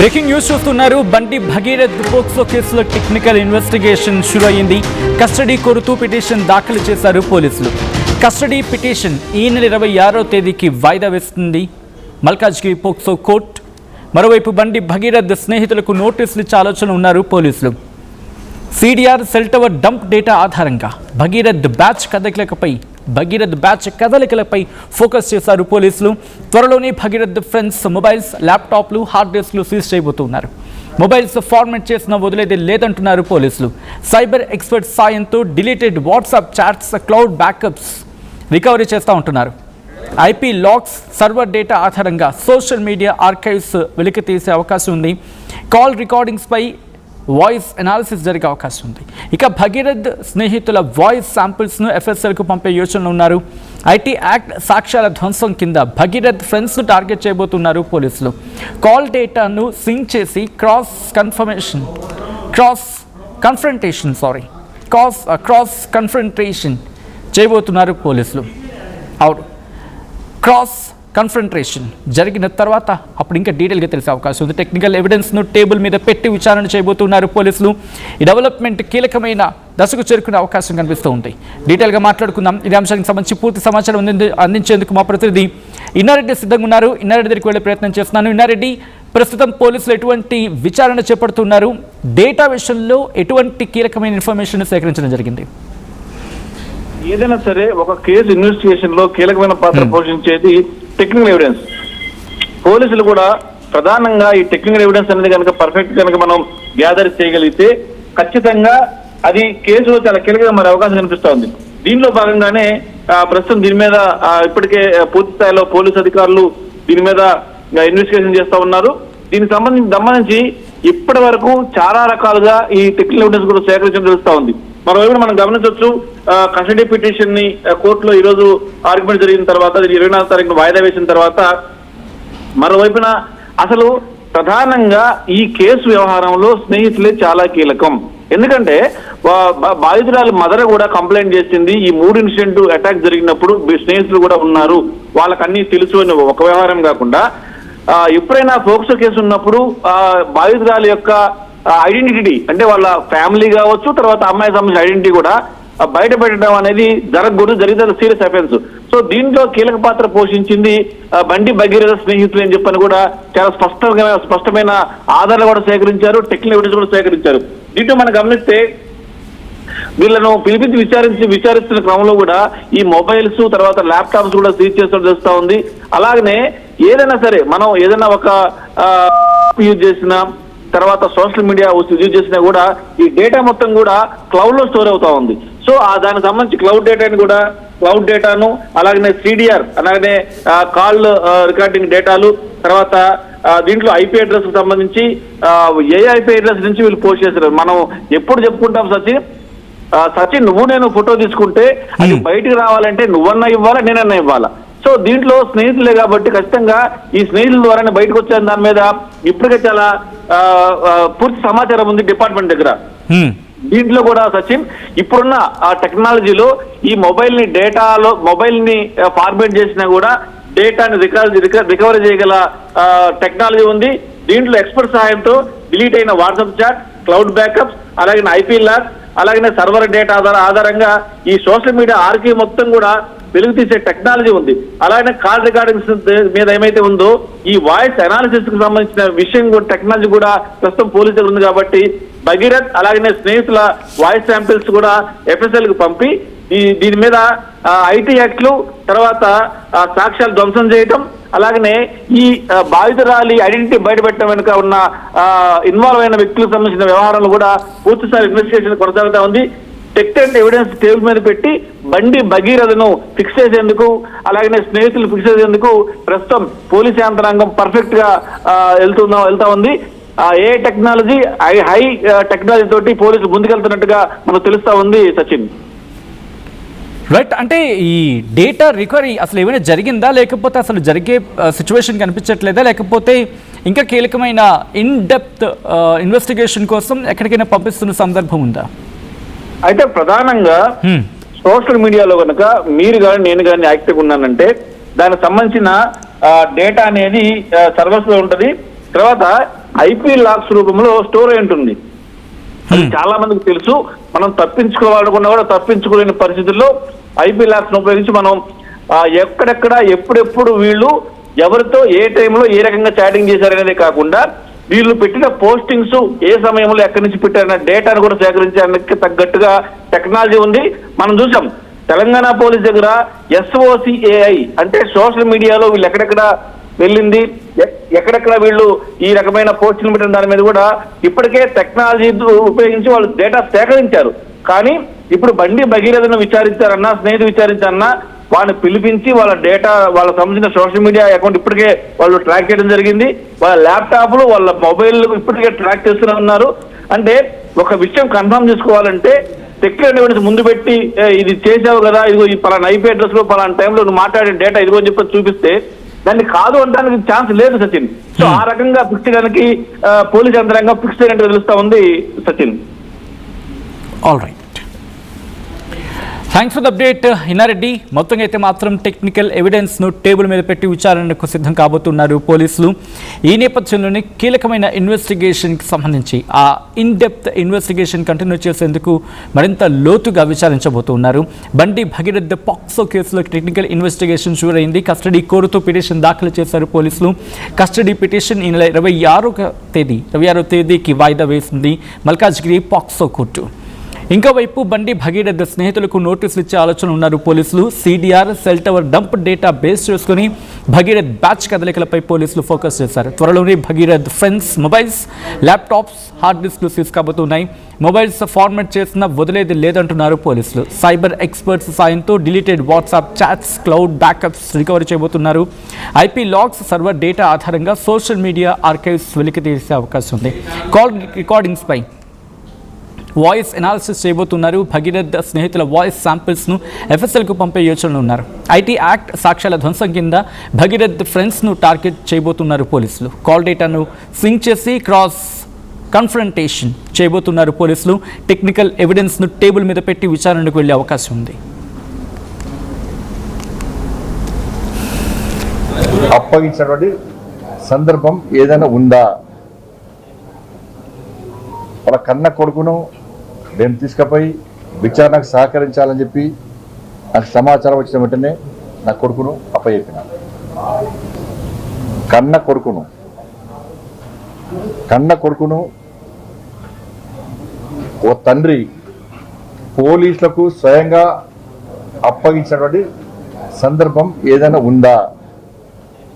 Breaking news చూస్తున్నారు. బండి Bhagirath POCSO కేసులో టెక్నికల్ ఇన్వెస్టిగేషన్ షురు అయింది. కస్టడీ కోరుతూ పిటిషన్ దాఖలు చేశారు పోలీసులు. కస్టడీ పిటిషన్ ఈ నెల 26వ తేదీకి వాయిదా వేస్తుంది మల్కాజ్గిరి పోక్సో కోర్టు. మరోవైపు బండి భగీరథ్ స్నేహితులకు నోటీసులు ఇచ్చే ఆలోచన ఉన్నారు పోలీసులు. CDR cell tower dump data ఆధారంగా భగీరథ్ బ్యాచ్ కదలికలపై ఫోకస్ చేశారు పోలీసులు. త్వరలోనే భగీరథ్ ఫ్రెండ్స్ మొబైల్స్, ల్యాప్టాప్లు, హార్డ్ డిస్క్లు సీజ్ చేయబోతున్నారు. మొబైల్స్ ఫార్మాట్ చేసిన వదిలేది లేదంటున్నారు పోలీసులు. సైబర్ ఎక్స్పర్ట్ సాయంతో deleted WhatsApp chats, cloud backups recovery చేస్తూ ఉంటున్నారు. ఐపీ లాగ్స్, సర్వర్ డేటా ఆధారంగా సోషల్ మీడియా ఆర్కైవ్స్ వెలికి తీసే అవకాశం ఉంది. కాల్ రికార్డింగ్స్పై వాయిస్ అనాలిసిస్ జరిగే అవకాశం ఉంది. ఇక భగీరథ్ స్నేహితుల వాయిస్ శాంపిల్స్ను ఎఫ్ఎస్ఎల్కు పంపే యోచనలు ఉన్నారు. ఐటీ యాక్ట్ సాక్ష్యాల ధ్వంసం కింద భగీరథ్ ఫ్రెండ్స్ను టార్గెట్ చేయబోతున్నారు పోలీసులు. కాల్ డేటాను సింక్ చేసి క్రాస్ కన్ఫ్రంటేషన్ చేయబోతున్నారు పోలీసులు. అవును, క్రాస్ కన్ఫ్రంటేషన్ జరిగిన తర్వాత అప్పుడు ఇంకా డీటెయిల్గా తెలిసే అవకాశం ఉంది. టెక్నికల్ ఎవిడెన్స్ను టేబుల్ మీద పెట్టి విచారణ చేయబోతున్నారు పోలీసులు. ఈ డెవలప్మెంట్ కీలకమైన దశకు చేరుకునే అవకాశం కనిపిస్తూ ఉంది. డీటెయిల్గా మాట్లాడుకుందాం. ఈ అంశానికి సంబంధించి పూర్తి సమాచారం అందించేందుకు మా ప్రతినిధి ఇన్నారెడ్డి సిద్ధంగా ఉన్నారు. ఇన్నారెడ్డి దగ్గరికి వెళ్ళే ప్రయత్నం చేస్తున్నాను. ఇన్నారెడ్డి, ప్రస్తుతం పోలీసులు ఎటువంటి విచారణ చేపడుతున్నారు? డేటా విషయంలో ఎటువంటి కీలకమైన ఇన్ఫర్మేషన్ సేకరించడం జరిగింది? ఏదైనా సరే ఒక కేసు ఇన్వెస్టిగేషన్ లో కీలకమైన పాత్ర పోషించేది టెక్నికల్ ఎవిడెన్స్. పోలీసులు కూడా ప్రధానంగా ఈ టెక్నికల్ ఎవిడెన్స్ అనేది కనుక పర్ఫెక్ట్ కనుక మనం గ్యాదర్ చేయగలిగితే ఖచ్చితంగా అది కేసులో చాలా కీలకంగా మరి అవకాశం కనిపిస్తా ఉంది. దీనిలో భాగంగానే ప్రస్తుతం దీని మీద ఇప్పటికే పూర్తి స్థాయిలో పోలీసు అధికారులు దీని మీద ఇన్వెస్టిగేషన్ చేస్తా ఉన్నారు. దీనికి సంబంధించి ఇప్పటి వరకు చాలా రకాలుగా ఈ టెక్నికల్ ఎవిడెన్స్ కూడా సేకరించడం తెలుస్తా ఉంది. మరోవైపు మనం గమనించవచ్చు, కస్టడీ పిటిషన్ ని కోర్టులో ఈ రోజు ఆర్గ్యుమెంట్ జరిగిన తర్వాత 24వ తారీఖున వాయిదా వేసిన తర్వాత మరోవైపున అసలు ప్రధానంగా ఈ కేసు వ్యవహారంలో స్నేహితులే చాలా కీలకం. ఎందుకంటే బాధితురాలు మదర్ కూడా కంప్లైంట్ చేసింది. ఈ 3 ఇన్సిడెంట్ అటాక్ జరిగినప్పుడు స్నేహితులు కూడా ఉన్నారు, వాళ్ళకన్నీ తెలుసు అని ఒక వ్యవహారం కాకుండా ఎప్పుడైనా పోక్సో కేసు ఉన్నప్పుడు బాధితురాలు యొక్క ఐడెంటిటీ అంటే వాళ్ళ ఫ్యామిలీ కావచ్చు, తర్వాత అమ్మాయి సంబంధించిన ఐడెంటిటీ కూడా బయట పెట్టడం అనేది జరిగితే సీరియస్ అఫెన్స్. సో దీంట్లో కీలక పాత్ర పోషించింది బండి భగీరథ స్నేహితులు అని చెప్పని కూడా చాలా స్పష్టమైన ఆధారాలు కూడా సేకరించారు, టెక్నికల్ ఎవిడెన్స్ కూడా సేకరించారు. దీంట్లో మనం గమనిస్తే వీళ్ళను పిలిపించి విచారిస్తున్న క్రమంలో కూడా ఈ మొబైల్స్, తర్వాత ల్యాప్టాప్స్ కూడా సీజ్ చేస్తూ తెలుస్తా ఉంది. అలాగనే ఏదైనా సరే మనం ఏదైనా ఒక యూజ్ చేసిన తర్వాత సోషల్ మీడియా యూజ్ చేసినా కూడా ఈ డేటా మొత్తం కూడా క్లౌడ్ లో స్టోర్ అవుతా ఉంది. సో దానికి సంబంధించి క్లౌడ్ డేటాను అలాగనే సిడిఆర్ అలాగనే కాల్ రికార్డింగ్ డేటాలు, తర్వాత దీంట్లో ఐపీ అడ్రస్ కు సంబంధించి ఏ ఐపీ అడ్రస్ నుంచి వీళ్ళు పోస్ట్ చేశారు. మనం ఎప్పుడు చెప్పుకుంటాం సచిన్ నువ్వు నేను ఫోటో తీసుకుంటే అది బయటికి రావాలంటే నువ్వన్నా ఇవ్వాలా, నేనన్నా ఇవ్వాలా. సో దీంట్లో స్నేహితులే కాబట్టి ఖచ్చితంగా ఈ స్నేహితుల ద్వారానే బయటకు వచ్చే దాని మీద ఇప్పటికే చాలా పూర్తి సమాచారం ఉంది డిపార్ట్మెంట్ దగ్గర. దీంట్లో కూడా సచిన్ ఇప్పుడున్న టెక్నాలజీలో ఈ మొబైల్ ని ఫార్మేట్ చేసినా కూడా డేటాని రికవరీ చేయగల టెక్నాలజీ ఉంది. దీంట్లో ఎక్స్పర్ట్ సహాయంతో డిలీట్ అయిన వాట్సాప్ చాట్, క్లౌడ్ బ్యాకప్స్, అలాగే ఐపీ లాగ్, అలాగే సర్వర్ డేటా ఆధారంగా ఈ సోషల్ మీడియా ఆర్కైవ్ మొత్తం కూడా వెలుగు తీసే టెక్నాలజీ ఉంది. అలాగే కాల్ రికార్డింగ్స్ మీద ఏమైతే ఉందో ఈ వాయిస్ అనాలిసిస్ కు సంబంధించిన విషయం కూడా టెక్నాలజీ కూడా ప్రస్తుతం పోలీసులు ఉంది. కాబట్టి భగీరథ్ అలాగే స్నేహితుల వాయిస్ శాంపిల్స్ కూడా ఎఫ్ఎస్ఎల్ కు పంపి దీని మీద ఐటీ యాక్ట్లు, తర్వాత సాక్ష్యాలు ధ్వంసం చేయటం, అలాగనే ఈ బాధితురాలి ఐడెంటిటీ బయటపెట్టడం వెనుక ఉన్న ఇన్వాల్వ్ అయిన వ్యక్తులకు సంబంధించిన వ్యవహారాలు కూడా పూర్తిస్థాయి ఇన్వెస్టిగేషన్ కొనసాగుతా ఉంది. టెక్నికల్ ఎవిడెన్స్ టేబుల్ మీద పెట్టి బండి భగీరథను ఫిక్స్ చేసేందుకు అలాగే స్నేహితులు ఫిక్స్ చేసేందుకు ప్రస్తుతం పోలీస్ యంత్రాంగం పర్ఫెక్ట్ గా వెళ్తా ఉంది. ఏ టెక్నాలజీ హై టెక్నాలజీ తోటి పోలీసులు ముందుకెళ్తున్నట్టుగా మనకు తెలుస్తా ఉంది సచిన్. రైట్, అంటే ఈ డేటా రికవరీ అసలు ఏమైనా జరిగిందా, లేకపోతే అసలు జరిగే సిచ్యువేషన్ కనిపించట్లేదా, లేకపోతే ఇంకా కీలకమైన ఇన్ డెప్త్ ఇన్వెస్టిగేషన్ కోసం ఎక్కడికైనా పంపిస్తున్న సందర్భం ఉందా? అయితే ప్రధానంగా సోషల్ మీడియాలో కనుక మీరు కానీ నేను కానీ యాక్టివ్ ఉన్నానంటే దానికి సంబంధించిన డేటా అనేది సర్వర్స్ లో ఉంటది. తర్వాత ఐపీ లాక్స్ రూపంలో స్టోర్ అయి ఉంటుంది. అది చాలా మందికి తెలుసు. మనం తప్పించుకోవాలనుకున్నా కూడా తప్పించుకోలేని పరిస్థితుల్లో ఐపీ లాక్స్ ఉపయోగించి మనం ఎక్కడెక్కడ ఎప్పుడెప్పుడు వీళ్ళు ఎవరితో ఏ టైంలో ఏ రకంగా చాటింగ్ చేశారనేదే కాకుండా వీళ్ళు పెట్టిన పోస్టింగ్స్ ఏ సమయంలో ఎక్కడి నుంచి పెట్టారన్న డేటాను కూడా సేకరించడానికి తగ్గట్టుగా టెక్నాలజీ ఉంది. మనం చూసాం తెలంగాణ పోలీస్ దగ్గర SOCAI అంటే సోషల్ మీడియాలో వీళ్ళు ఎక్కడెక్కడ వెళ్ళింది, ఎక్కడెక్కడ వీళ్ళు ఈ రకమైన పోస్టులు పెట్టిన దాని మీద కూడా ఇప్పటికే టెక్నాలజీ ఉపయోగించి వాళ్ళు డేటా సేకరించారు. కానీ ఇప్పుడు బండి భగీరథను విచారించారన్నా, స్నేహితులు విచారించారన్నా వాళ్ళని పిలిపించి వాళ్ళ డేటా, వాళ్ళ సంబంధించిన సోషల్ మీడియా అకౌంట్ ఇప్పటికే వాళ్ళు ట్రాక్ చేయడం జరిగింది. వాళ్ళ ల్యాప్టాప్లు, వాళ్ళ మొబైల్ ఇప్పటికే ట్రాక్ చేస్తూనే ఉన్నారు. అంటే ఒక విషయం కన్ఫర్మ్ చేసుకోవాలంటే టెక్నికల్ ఎవిడెన్స్ ముందు పెట్టి ఇది చేసావు కదా, ఇదిగో ఈ పలానా IP అడ్రస్ లో పలానా టైంలో నువ్వు మాట్లాడిన డేటా ఇదిగో అని చెప్పి చూపిస్తే దాన్ని కాదు అనడానికి ఛాన్స్ లేదు సచిన్. సో ఆ రకంగా ఫిక్స్ చేయడానికి పోలీస్ యంత్రాంగం ఫిక్స్ చేయడానికి తెలుస్తా ఉంది Sachin. All right, thanks for the update Inna Reddy. మొత్తంగా అయితే మాత్రం టెక్నికల్ ఎవిడెన్స్ను టేబుల్ మీద పెట్టి విచారణకు సిద్ధం కాబోతున్నారు పోలీసులు. ఈ నేపథ్యంలోనే కీలకమైన ఇన్వెస్టిగేషన్కి సంబంధించి ఆ ఇన్ డెప్త్ ఇన్వెస్టిగేషన్ కంటిన్యూ చేసేందుకు మరింత లోతుగా విచారించబోతున్నారు. బండి భగీరథ్ పాక్సో కేసులో టెక్నికల్ ఇన్వెస్టిగేషన్ షూర్ అయింది. కస్టడీ కోరుతూ పిటిషన్ దాఖలు చేశారు పోలీసులు. కస్టడీ పిటిషన్ ఈ నెల 26వ తేదీకి వాయిదా వేసింది మల్కాజ్గిరి పాక్సో కోర్టు. ఇంకోవైపు బండి భగీరథ్ స్నేహితులకు నోటీసులు ఇచ్చే ఆలోచన ఉన్నారు పోలీసులు. CDR cell tower dump data base చేసుకుని భగీరథ్ బ్యాచ్ కదలికలపై పోలీసులు ఫోకస్ చేశారు. త్వరలోనే Bhagirath friends mobiles, laptops, hard డిస్క్లు సీజ్ కాబోతున్నాయి. మొబైల్స్ ఫార్మాట్ చేసిన వదిలేది లేదంటున్నారు పోలీసులు. సైబర్ ఎక్స్పర్ట్స్ సాయంతో deleted WhatsApp chats, cloud backups recovery చేయబోతున్నారు. IP లాగ్స్, సర్వర్ డేటా ఆధారంగా సోషల్ మీడియా ఆర్కైవ్స్ వెలికి తీసే అవకాశం ఉంది. కాల్ రికార్డింగ్స్పై వాయిస్ ఎనాలిసిస్ చేయబోతున్నారు. భగీరథ్ స్నేహితుల వాయిస్ శాంపిల్స్ను FSLకు పంపే యోచనలు ఉన్నారు. IT యాక్ట్ సాక్ష్యాల ధ్వంసం కింద భగీరథ్ ఫ్రెండ్స్ను టార్గెట్ చేయబోతున్నారు పోలీసులు. కాల్ డేటాను సింక్ చేసి క్రాస్ కన్ఫ్రంటేషన్ చేయబోతున్నారు పోలీసులు. టెక్నికల్ ఎవిడెన్స్ను టేబుల్ మీద పెట్టి విచారణకు వెళ్ళే అవకాశం ఉంది. అప్పగించినటువంటి సందర్భం ఏదైనా ఉందా? వాళ్ళ కన్న కొడుకును నేను తీసుకుపోయి విచారణకు సహకరించాలని చెప్పి నాకు సమాచారం వచ్చిన వెంటనే నా కొడుకును అప్పచెప్పిన. కన్న కొడుకును ఓ తండ్రి పోలీసులకు స్వయంగా అప్పగించినటువంటి సందర్భం ఏదైనా ఉందా?